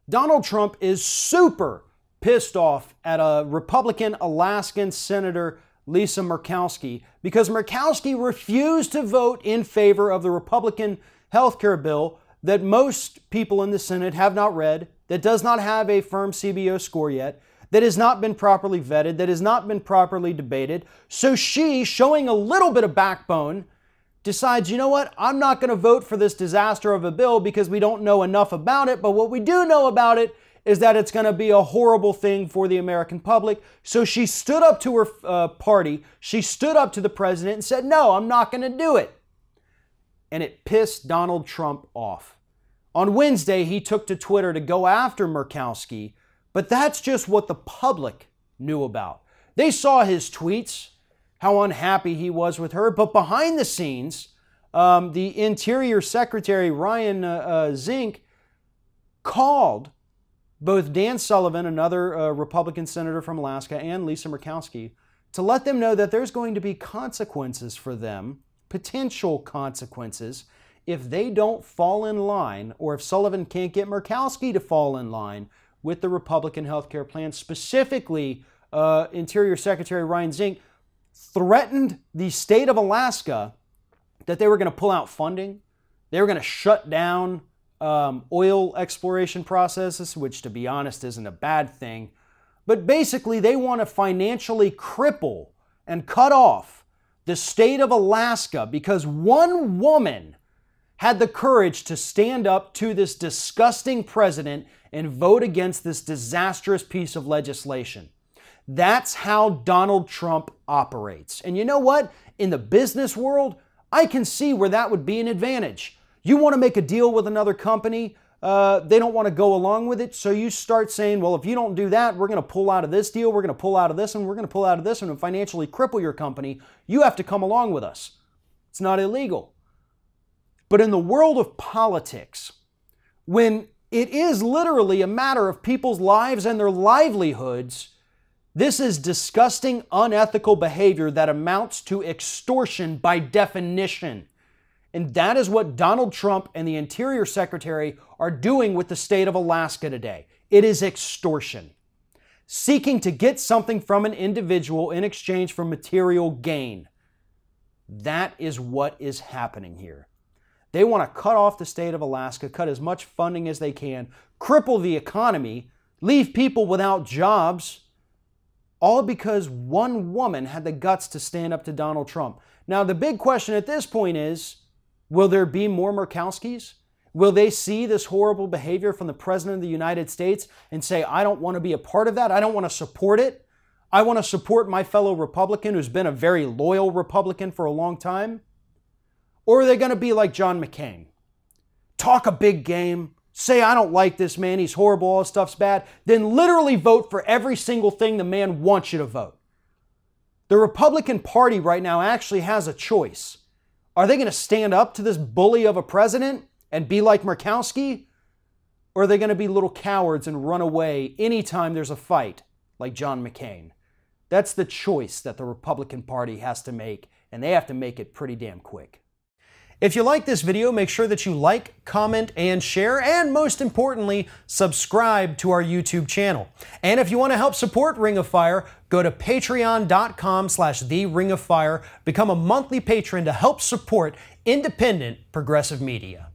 Donald Trump is super pissed off at a Republican Alaskan Senator Lisa Murkowski because Murkowski refused to vote in favor of the Republican healthcare bill that most people in the Senate have not read, that does not have a firm CBO score yet, that has not been properly vetted, that has not been properly debated. So she, showing a little bit of backbone, decides, you know what, I'm not going to vote for this disaster of a bill because we don't know enough about it, but what we do know about it is that it's going to be a horrible thing for the American public. So she stood up to her party, she stood up to the president and said, no, I'm not going to do it. And it pissed Donald Trump off. On Wednesday, he took to Twitter to go after Murkowski, but that's just what the public knew about. They saw his tweets, how unhappy he was with her, but behind the scenes, the Interior Secretary Ryan Zink called both Dan Sullivan, another Republican senator from Alaska, and Lisa Murkowski to let them know that there's going to be consequences for them, potential consequences, if they don't fall in line, or if Sullivan can't get Murkowski to fall in line with the Republican healthcare plan. Specifically, Interior Secretary Ryan Zink threatened the state of Alaska that they were going to pull out funding, they were going to shut down oil exploration processes, which, to be honest, isn't a bad thing. But basically, they want to financially cripple and cut off the state of Alaska because one woman had the courage to stand up to this disgusting president and vote against this disastrous piece of legislation. That's how Donald Trump operates. And you know what? In the business world, I can see where that would be an advantage. You want to make a deal with another company, they don't want to go along with it, so you start saying, well, if you don't do that, we're going to pull out of this deal, we're going to pull out of this, and we're going to pull out of this, and financially cripple your company. You have to come along with us. It's not illegal. But in the world of politics, when it is literally a matter of people's lives and their livelihoods, this is disgusting, unethical behavior that amounts to extortion by definition. And that is what Donald Trump and the Interior Secretary are doing with the state of Alaska today. It is extortion. Seeking to get something from an individual in exchange for material gain. That is what is happening here. They want to cut off the state of Alaska, cut as much funding as they can, cripple the economy, leave people without jobs, all because one woman had the guts to stand up to Donald Trump. Now, the big question at this point is, will there be more Murkowskis? Will they see this horrible behavior from the President of the United States and say, I don't want to be a part of that. I don't want to support it. I want to support my fellow Republican who's been a very loyal Republican for a long time? Or are they going to be like John McCain? Talk a big game, say, I don't like this man, he's horrible, all his stuff's bad, then literally vote for every single thing the man wants you to vote. The Republican Party right now actually has a choice. Are they going to stand up to this bully of a president and be like Murkowski? Or are they going to be little cowards and run away anytime there's a fight like John McCain? That's the choice that the Republican Party has to make, and they have to make it pretty damn quick. If you like this video, make sure that you like, comment, and share, and most importantly, subscribe to our YouTube channel. And if you want to help support Ring of Fire, go to patreon.com/TheRingOfFire, become a monthly patron to help support independent progressive media.